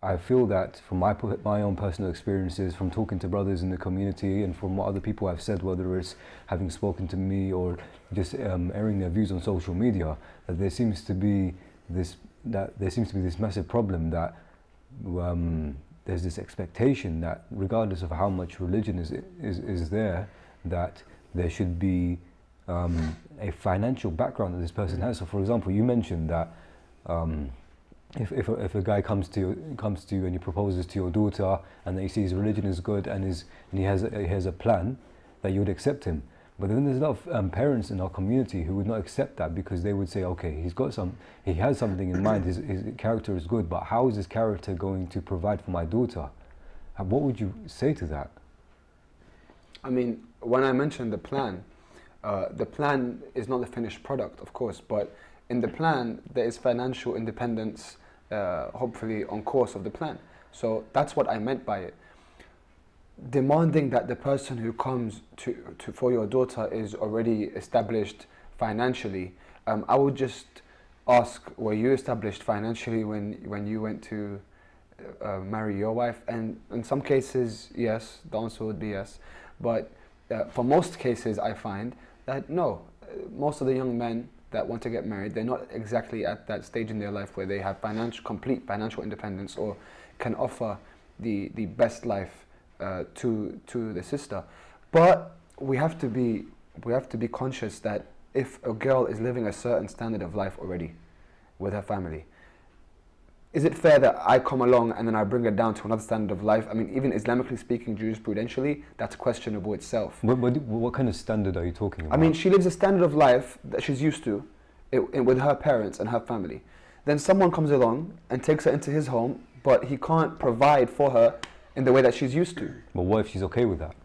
I feel that from my own personal experiences, from talking to brothers in the community, and from what other people have said, whether it's having spoken to me or just airing their views on social media, that there seems to be this massive problem that there's this expectation that regardless of how much religion is there, that there should be a financial background that this person has. So, for example, you mentioned that if a guy comes to you and he proposes to your daughter, and that he sees religion is good and he has a plan, that you would accept him. But then there's a lot of parents in our community who would not accept that, because they would say, okay, he has something in mind, his character is good, but how is his character going to provide for my daughter? What would you say to that? I mean, when I mentioned the plan is not the finished product, of course, but in the plan there is financial independence, hopefully on course of the plan. So that's what I meant by it. Demanding that the person who comes for your daughter is already established financially. I would just ask, were you established financially when you went to marry your wife? And in some cases, yes, the answer would be yes. But for most cases, I find that no, most of the young men that want to get married, they're not exactly at that stage in their life where they have complete financial independence or can offer the best life to the sister. But we have to be conscious that if a girl is living a certain standard of life already with her family, is it fair that I come along and then I bring her down to another standard of life? I mean, even Islamically speaking, jurisprudentially, that's questionable itself. What kind of standard are you talking about? I mean, she lives a standard of life that she's used to with her parents and her family. Then someone comes along and takes her into his home, but he can't provide for her in the way that she's used to. But what if she's okay with that?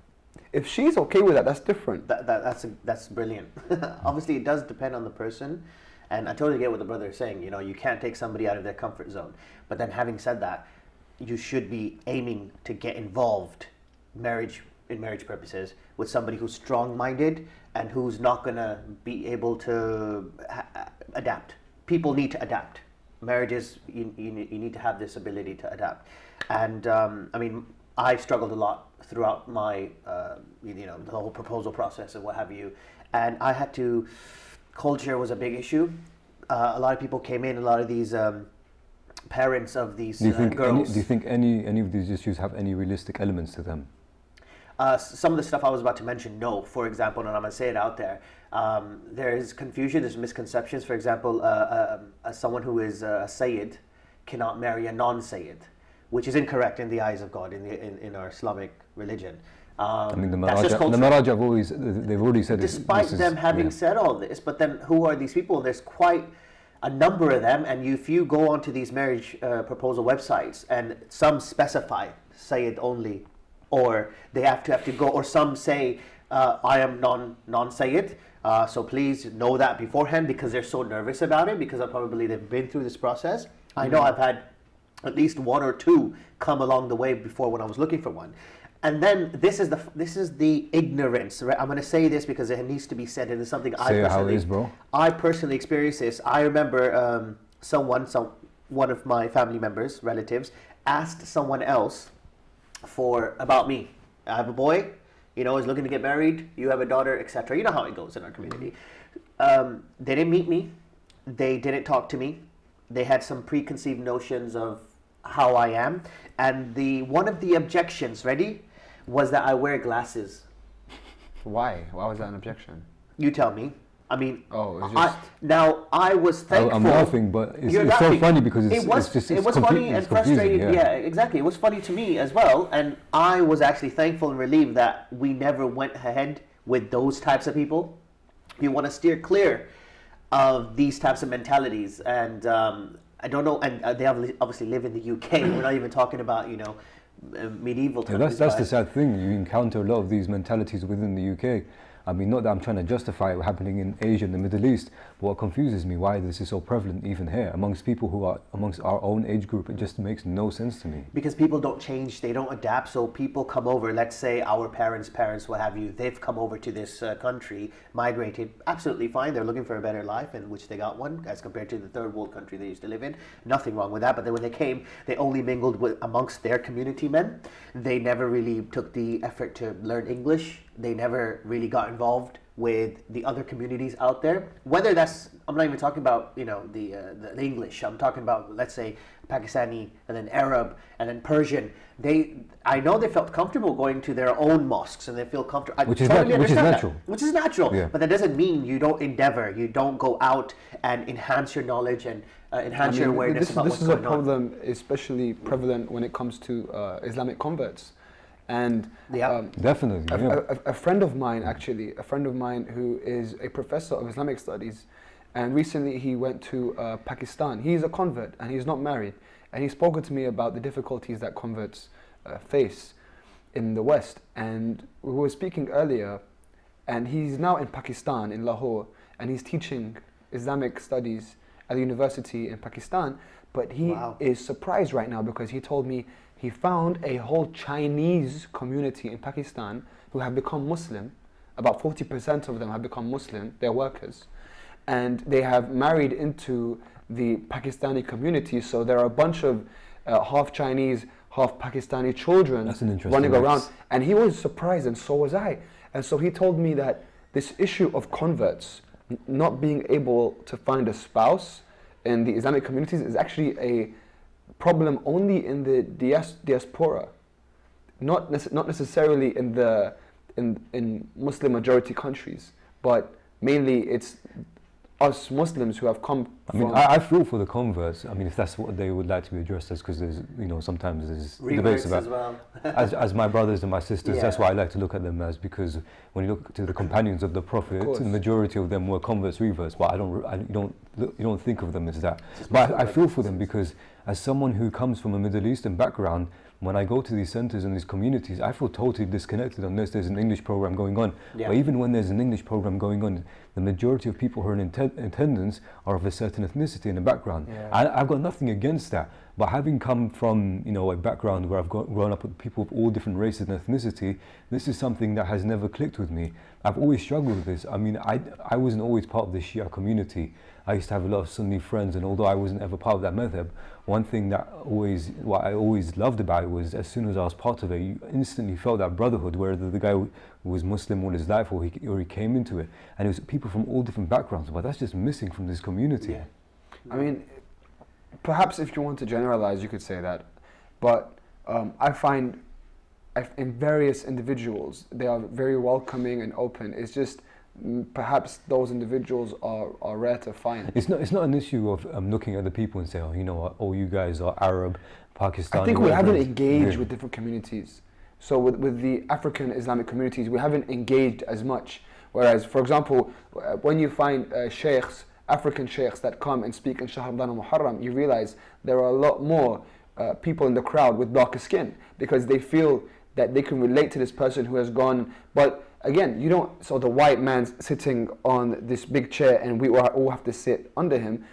If she's okay with that, that's different. That's brilliant. Obviously, it does depend on the person. And I totally get what the brother is saying. You know, you can't take somebody out of their comfort zone. But then having said that, you should be aiming to get involved in marriage purposes with somebody who's strong-minded and who's not going to be able to adapt. People need to adapt. Marriages, you need to have this ability to adapt. And I mean, I struggled a lot throughout my, the whole proposal process and what have you. And I had to... Culture was a big issue. A lot of people came in, a lot of these parents of these girls. Do you think any of these issues have any realistic elements to them? Some of the stuff I was about to mention, no. For example, and I'm going to say it out there, there is confusion, there's misconceptions. For example, someone who is a Sayyid cannot marry a non-Sayyid, which is incorrect in the eyes of God, in our Islamic religion. I mean, the Maraj they've already said despite them having said all this, but then who are these people? There's quite a number of them, and if you go onto these marriage proposal websites, and some specify Sayyid only, or they have to go, or some say I am non-Sayyid, so please know that beforehand, because they're so nervous about it, because probably they've been through this process. I know I've had at least one or two come along the way before when I was looking for one. And then this is the ignorance, right? I'm going to say this because it needs to be said, and it's something I personally experienced this. I remember one of my family members, relatives, asked someone else about me. I have a boy, he's looking to get married. You have a daughter, etc. You know how it goes in our community. They didn't meet me. They didn't talk to me. They had some preconceived notions of how I am, and one of the objections, was that I wear glasses. Why? Why was that an objection? You tell me. I mean, I was thankful. I'm laughing, but it's so funny because it was funny and frustrating. Yeah, exactly. It was funny to me as well, and I was actually thankful and relieved that we never went ahead with those types of people. You want to steer clear of these types of mentalities, and I don't know. And they obviously live in the UK. We're not even talking about medieval times. That's the sad thing. You encounter a lot of these mentalities within the UK. I mean, not that I'm trying to justify it happening in Asia and the Middle East, but what confuses me, why this is so prevalent even here amongst people who are amongst our own age group, it just makes no sense to me. Because people don't change, they don't adapt. So people come over, let's say our parents, what have you, they've come over to this country, migrated, absolutely fine. They're looking for a better life, in which they got one, as compared to the third world country they used to live in. Nothing wrong with that. But then when they came, they only mingled with amongst their community men. They never really took the effort to learn English. They never really got involved with the other communities out there. Whether that's, I'm not even talking about, you know, the English. I'm talking about, let's say, Pakistani, and then Arab, and then Persian. I know they felt comfortable going to their own mosques, and they feel comfortable. Which is natural. Which is natural. Yeah. But that doesn't mean you don't endeavor. You don't go out and enhance your knowledge and enhance your awareness about what's going on. This is a problem especially prevalent when it comes to Islamic converts. And definitely, a friend of mine, actually, who is a professor of Islamic studies, and recently he went to Pakistan. He's a convert and he's not married, and he spoke to me about the difficulties that converts face in the West. And we were speaking earlier, and he's now in Pakistan, in Lahore, and he's teaching Islamic studies at the university in Pakistan. But he is surprised right now because he told me he found a whole Chinese community in Pakistan who have become Muslim. About 40% of them have become Muslim, they're workers. And they have married into the Pakistani community, so there are a bunch of half Chinese, half Pakistani children running around. And he was surprised, and so was I. And so he told me that this issue of converts not being able to find a spouse in the Islamic communities is actually a problem only in the diaspora, not necessarily in Muslim majority countries, but mainly it's us Muslims who have come. I mean, I feel for the converts. I mean, if that's what they would like to be addressed as, because there's, you know, sometimes there's debates about as well. as my brothers and my sisters. That's why I like to look at them as, because when you look to the companions of the Prophet, the majority of them were converts, reverts. But you don't think of them as that. But I feel for them because, as someone who comes from a Middle Eastern background, when I go to these centers and these communities, I feel totally disconnected unless there's an English program going on. But even when there's an English program going on, the majority of people who are in attendance are of a certain ethnicity in the background. I've got nothing against that. But having come from, you know, a background where I've grown up with people of all different races and ethnicity, this is something that has never clicked with me. I've always struggled with this. I mean, I wasn't always part of the Shia community. I used to have a lot of Sunni friends, and although I wasn't ever part of that madhab, one thing that what I always loved about it was, as soon as I was part of it, you instantly felt that brotherhood, whether the guy was Muslim all his life or he came into it. And it was people from all different backgrounds, but that's just missing from this community. I mean, perhaps if you want to generalize, you could say that. But I find in various individuals, they are very welcoming and open. It's just perhaps those individuals are rare to find. It's not an issue of looking at the people and say, oh, you know, oh, you guys are Arab, Pakistani. I think we haven't engaged with different communities. So with the African Islamic communities, we haven't engaged as much. Whereas, for example, when you find sheikhs, African sheikhs that come and speak in Shahr Ramadan and Muharram, you realize there are a lot more people in the crowd with darker skin, because they feel that they can relate to this person who has gone. But again, you don't, so the white man's sitting on this big chair and we all have to sit under him.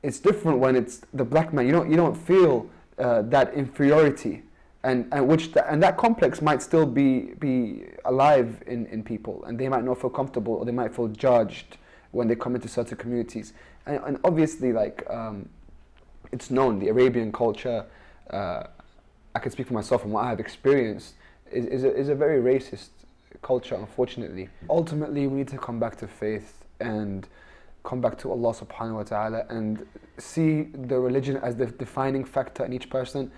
It's different when it's the black man. You don't feel that inferiority, and that complex might still be alive in people, and they might not feel comfortable, or they might feel judged when they come into certain communities. And obviously, like, it's known, the Arabian culture, I can speak for myself and what I have experienced, is a very racist culture, unfortunately. Ultimately, we need to come back to faith and come back to Allah subhanahu wa ta'ala and see the religion as the defining factor in each person.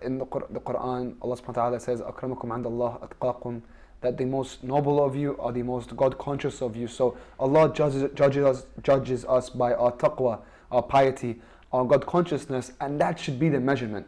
In the Quran, Allah subhanahu wa ta'ala says, أَكْرَمَكُمْ عِنْدَ اللَّهِ أَتْقَاكُمْ, that the most noble of you are the most God-conscious of you. So Allah judges us by our taqwa, our piety, our God-consciousness, and that should be the measurement.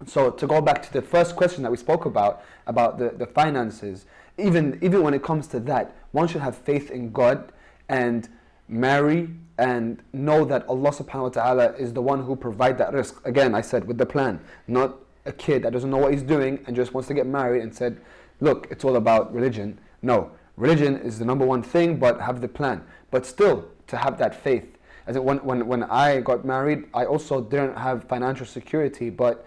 So to go back to the first question that we spoke about the finances, even when it comes to that, one should have faith in God and marry and know that Allah subhanahu wa ta'ala is the one who provides that rizq. Again, I said, with the plan, not a kid that doesn't know what he's doing and just wants to get married and said, look, it's all about religion. No, religion is the number one thing, but have the plan. But still, to have that faith. As in when I got married, I also didn't have financial security, but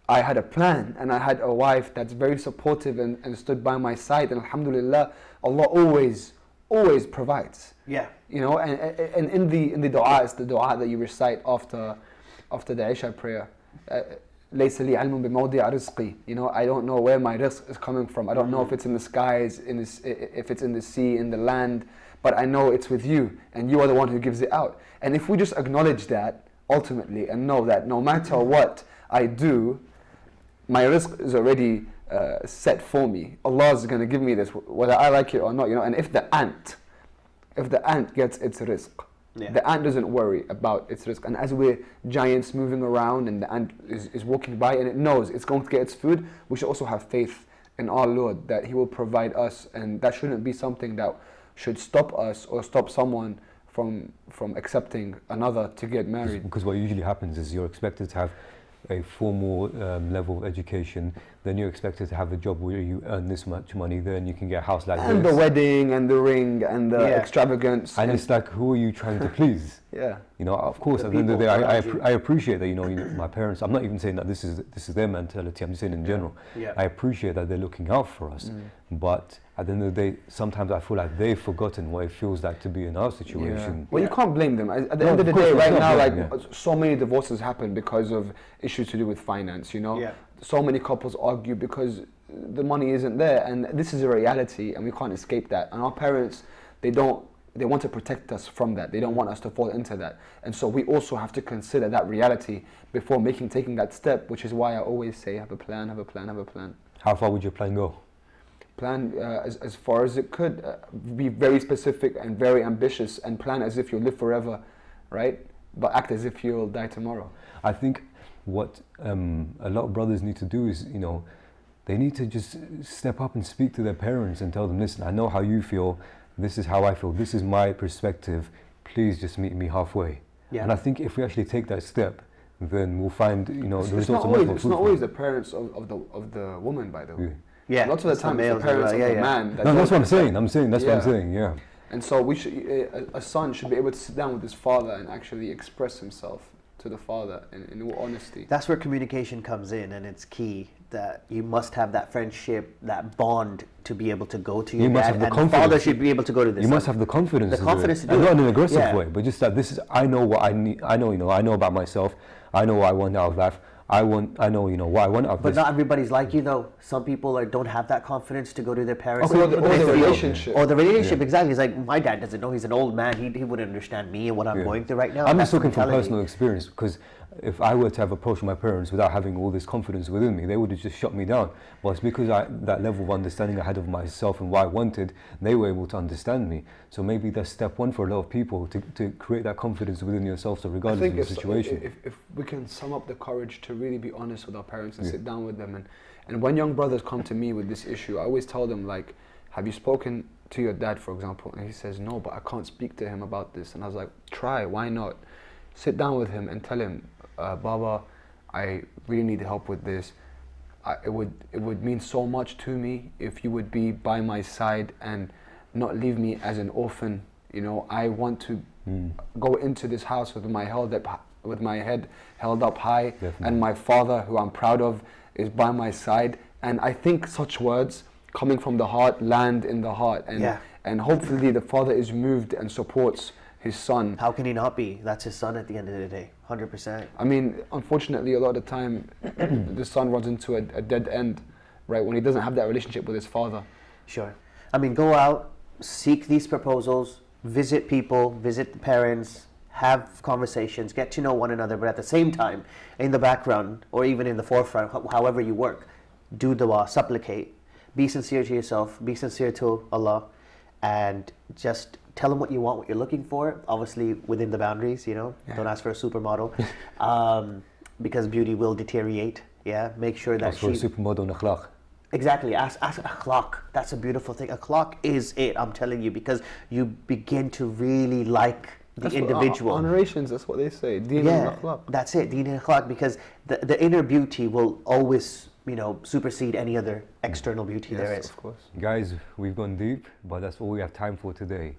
I had a plan, and I had a wife that's very supportive and stood by my side. And alhamdulillah, Allah always provides. Yeah. You know, and in the dua, it's the dua that you recite after the Isha prayer. ليس لي علم بموضع رزقي. You know, I don't know where my rizq is coming from. I don't know if it's in the skies, if it's in the sea, in the land, but I know it's with you, and you are the one who gives it out. And if we just acknowledge that ultimately and know that no matter what I do, my rizq is already set for me. Allah is going to give me this, whether I like it or not. You know, and if the ant gets its rizq, the ant doesn't worry about its risk. And as we're giants moving around and the ant is walking by and it knows it's going to get its food, we should also have faith in our Lord that He will provide us. And that shouldn't be something that should stop us or stop someone from accepting another to get married. Because what usually happens is you're expected to have a formal level of education, then you're expected to have a job where you earn this much money, then you can get a house like and this. The wedding and the ring and the extravagance. And it's like, who are you trying to please? Yeah. You know, of course, at the end of the day, I appreciate that, you know, my parents, I'm not even saying that this is their mentality, I'm just saying in general. Yeah. I appreciate that they're looking out for us. But at the end of the day, sometimes I feel like they've forgotten what it feels like to be in our situation. Well, you can't blame them. At the end of the day, right now, so many divorces happen because of issues to do with finance, you know. Yeah. So many couples argue because the money isn't there, and this is a reality, and we can't escape that. And our parents, they want to protect us from that. They don't want us to fall into that. And so we also have to consider that reality before taking that step, which is why I always say, have a plan, have a plan, have a plan. How far would your plan go? Plan as far as it could. Be very specific and very ambitious, and plan as if you'll live forever, right? But act as if you'll die tomorrow. I think what a lot of brothers need to do is, you know, they need to just step up and speak to their parents and tell them, listen, I know how you feel, this is how I feel, this is my perspective, please just meet me halfway. Yeah. And I think if we actually take that step, then we'll find, you know, the results are much more fruitful. It's not always the parents of the woman, by the way. Yeah. Lots of the time it's the parents of the man. No, that's what I'm saying. That's what I'm saying, yeah. And so we should, a son should be able to sit down with his father and actually express himself to the father in all honesty. That's where communication comes in, and it's key that you must have that friendship, that bond to be able to go to your dad, and the father should be able to go to this. You must have the confidence. The confidence to do it. Not in an aggressive way, but just that this is, I know what I need. I know, you know, I know about myself. I know what I want out of life. I know, you know, what I want out of this. But not everybody's like you, though. Some people don't have that confidence to go to their parents. Or the relationship. Or the relationship, exactly. It's like, my dad doesn't know. He's an old man. He wouldn't understand me and what I'm going through right now. I'm just talking from personal experience, because if I were to have approached my parents without having all this confidence within me, they would have just shut me down. But it's because that level of understanding I had of myself and what I wanted, they were able to understand me. So maybe that's step one for a lot of people, to create that confidence within yourself, so regardless of the situation. If we can sum up the courage to really be honest with our parents and sit down with them, and when young brothers come to me with this issue, I always tell them, like, have you spoken to your dad, for example? And he says, no, but I can't speak to him about this. And I was like, try, why not? Sit down with him and tell him, Baba, I really need help with this. It would mean so much to me if you would be by my side and not leave me as an orphan. You know, I want to go into this house with my head held up high. Definitely. And my father, who I'm proud of, is by my side. And I think such words coming from the heart land in the heart, and hopefully the father is moved and supports his son. How can he not be? That's his son at the end of the day, 100%. I mean, unfortunately, a lot of the time, the son runs into a dead end, right, when he doesn't have that relationship with his father. Sure. I mean, go out, seek these proposals, visit people, visit the parents, have conversations, get to know one another, but at the same time, in the background, or even in the forefront, however you work, do dua, supplicate, be sincere to yourself, be sincere to Allah, and just tell them what you want, what you're looking for, obviously within the boundaries, you know. Don't ask for a supermodel, because beauty will deteriorate. Make sure that ask for a supermodel in akhlaq. Exactly, ask akhlaq. That's a beautiful thing. Akhlaq is it, I'm telling you, because you begin to really like the individual. On narrations, that's what they say. Deen and akhlaq. That's it, deen and akhlaq, because the inner beauty will always supersede any other external beauty there Yes, is. of course. Guys, we've gone deep, but that's all we have time for today.